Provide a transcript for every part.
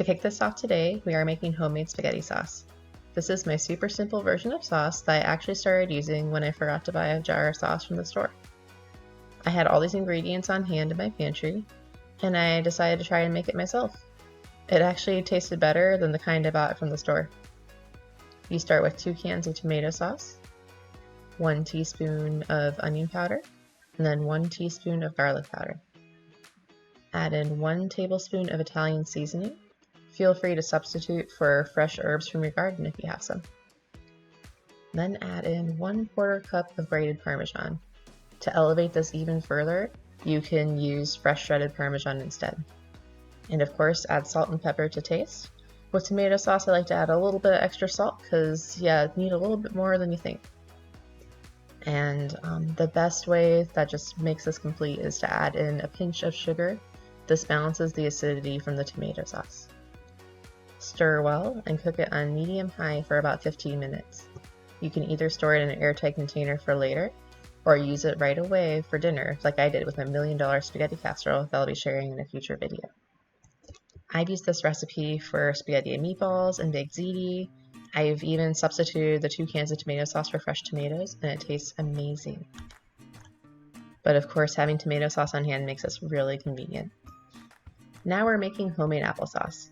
To kick this off today, we are making homemade spaghetti sauce. This is my super simple version of sauce that I actually started using when I forgot to buy a jar of sauce from the store. I had all these ingredients on hand in my pantry, and I decided to try and make it myself. It actually tasted better than the kind I bought from the store. You start with 2 cans of tomato sauce, 1 teaspoon of onion powder, and then 1 teaspoon of garlic powder. Add in 1 tablespoon of Italian seasoning. Feel free to substitute for fresh herbs from your garden if you have some. Then add in 1/4 cup of grated Parmesan. To elevate this even further, you can use fresh shredded Parmesan instead. And of course, add salt and pepper to taste. With tomato sauce, I like to add a little bit of extra salt because, you need a little bit more than you think. And the best way that just makes this complete is to add in a pinch of sugar. This balances the acidity from the tomato sauce. Stir well and cook it on medium-high for about 15 minutes. You can either store it in an airtight container for later, or use it right away for dinner, like I did with my $1 million spaghetti casserole that I'll be sharing in a future video. I've used this recipe for spaghetti and meatballs and baked ziti. I've even substituted the 2 cans of tomato sauce for fresh tomatoes, and it tastes amazing. But of course, having tomato sauce on hand makes this really convenient. Now we're making homemade applesauce.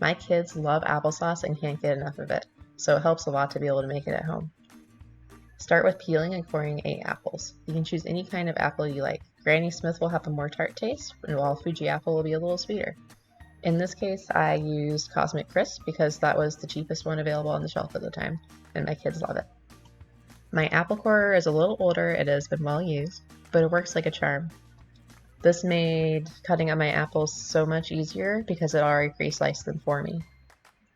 My kids love applesauce and can't get enough of it, so it helps a lot to be able to make it at home. Start with peeling and coring 8 apples. You can choose any kind of apple you like. Granny Smith will have a more tart taste, while Fuji apple will be a little sweeter. In this case, I used Cosmic Crisp because that was the cheapest one available on the shelf at the time, and my kids love it. My apple corer is a little older, it has been well used, but it works like a charm. This made cutting up my apples so much easier because it already pre-sliced them for me.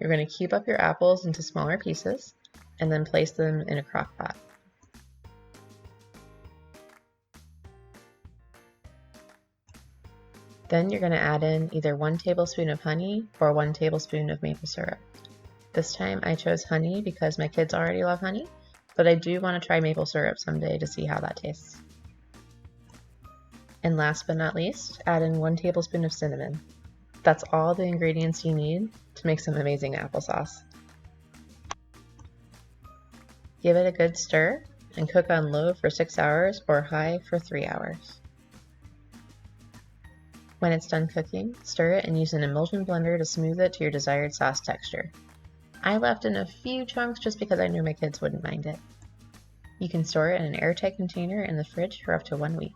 You're going to cube up your apples into smaller pieces and then place them in a crock pot. Then you're going to add in either 1 tablespoon of honey or 1 tablespoon of maple syrup. This time I chose honey because my kids already love honey, but I do want to try maple syrup someday to see how that tastes. And last but not least, add in 1 tablespoon of cinnamon. That's all the ingredients you need to make some amazing applesauce. Give it a good stir and cook on low for 6 hours or high for 3 hours. When it's done cooking, stir it and use an emulsion blender to smooth it to your desired sauce texture. I left in a few chunks just because I knew my kids wouldn't mind it. You can store it in an airtight container in the fridge for up to 1 week.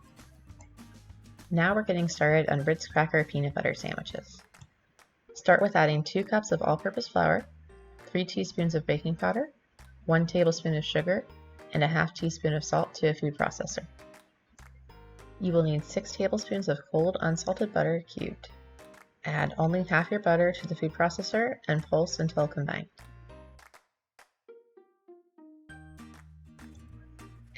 Now we're getting started on Ritz cracker peanut butter sandwiches. Start with adding 2 cups of all-purpose flour, 3 teaspoons of baking powder, 1 tablespoon of sugar, and a ½ teaspoon of salt to a food processor. You will need 6 tablespoons of cold unsalted butter cubed. Add only half your butter to the food processor and pulse until combined.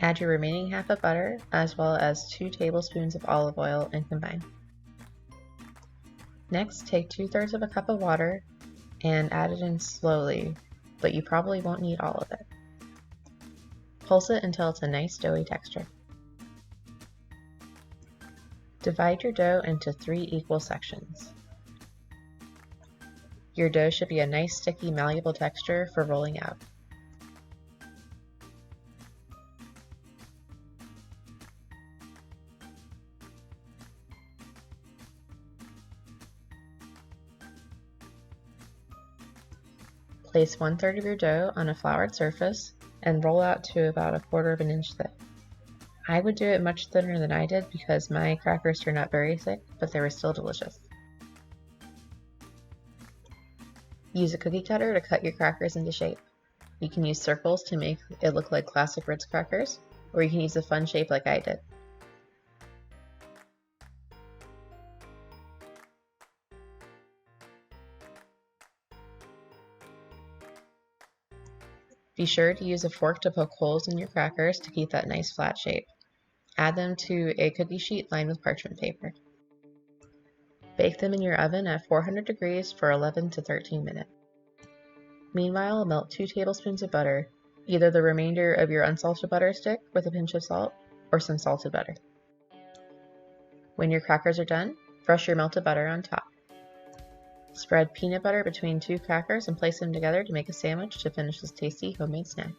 Add your remaining half of butter as well as 2 tablespoons of olive oil and combine. Next, take 2/3 of a cup of water and add it in slowly, but you probably won't need all of it. Pulse it until it's a nice doughy texture. Divide your dough into 3 equal sections. Your dough should be a nice sticky, malleable texture for rolling out. Place 1/3 of your dough on a floured surface and roll out to about 1/4 of an inch thick. I would do it much thinner than I did because my crackers turned out very thick, but they were still delicious. Use a cookie cutter to cut your crackers into shape. You can use circles to make it look like classic Ritz crackers, or you can use a fun shape like I did. Be sure to use a fork to poke holes in your crackers to keep that nice flat shape. Add them to a cookie sheet lined with parchment paper. Bake them in your oven at 400 degrees for 11 to 13 minutes. Meanwhile, melt 2 tablespoons of butter, either the remainder of your unsalted butter stick with a pinch of salt or some salted butter. When your crackers are done, brush your melted butter on top. Spread peanut butter between 2 crackers and place them together to make a sandwich to finish this tasty homemade snack.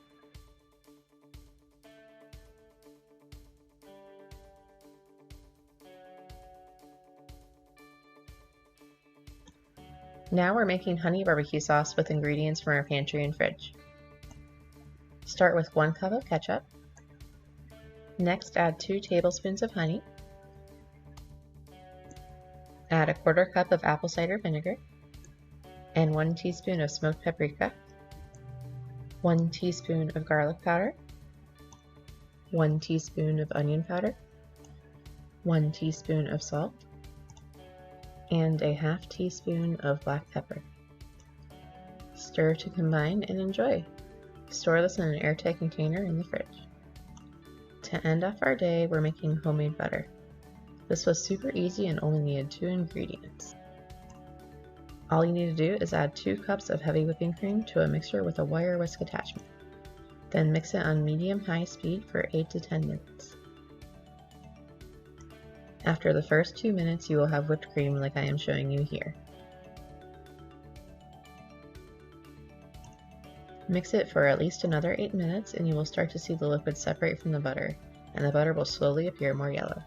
Now we're making honey barbecue sauce with ingredients from our pantry and fridge. Start with 1 cup of ketchup. Next, add 2 tablespoons of honey. Add a 1/4 cup of apple cider vinegar and 1 teaspoon of smoked paprika, 1 teaspoon of garlic powder, 1 teaspoon of onion powder, 1 teaspoon of salt, and a 1/2 teaspoon of black pepper. Stir to combine and enjoy. Store this in an airtight container in the fridge. To end off our day, we're making homemade butter. This was super easy and only needed 2 ingredients. All you need to do is add 2 cups of heavy whipping cream to a mixture with a wire whisk attachment. Then mix it on medium-high speed for 8 to 10 minutes. After the first 2 minutes, you will have whipped cream like I am showing you here. Mix it for at least another 8 minutes and you will start to see the liquid separate from the butter, and the butter will slowly appear more yellow.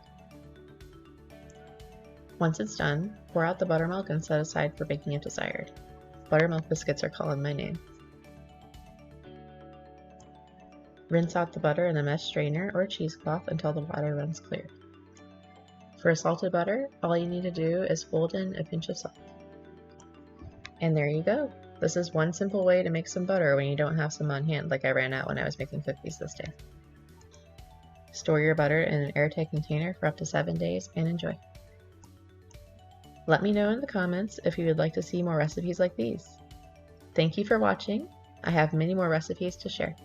Once it's done, pour out the buttermilk and set aside for baking if desired. Buttermilk biscuits are calling my name. Rinse out the butter in a mesh strainer or cheesecloth until the water runs clear. For salted butter, all you need to do is fold in a pinch of salt. And there you go. This is one simple way to make some butter when you don't have some on hand, like I ran out when I was making cookies this day. Store your butter in an airtight container for up to 7 days and enjoy. Let me know in the comments if you would like to see more recipes like these. Thank you for watching. I have many more recipes to share.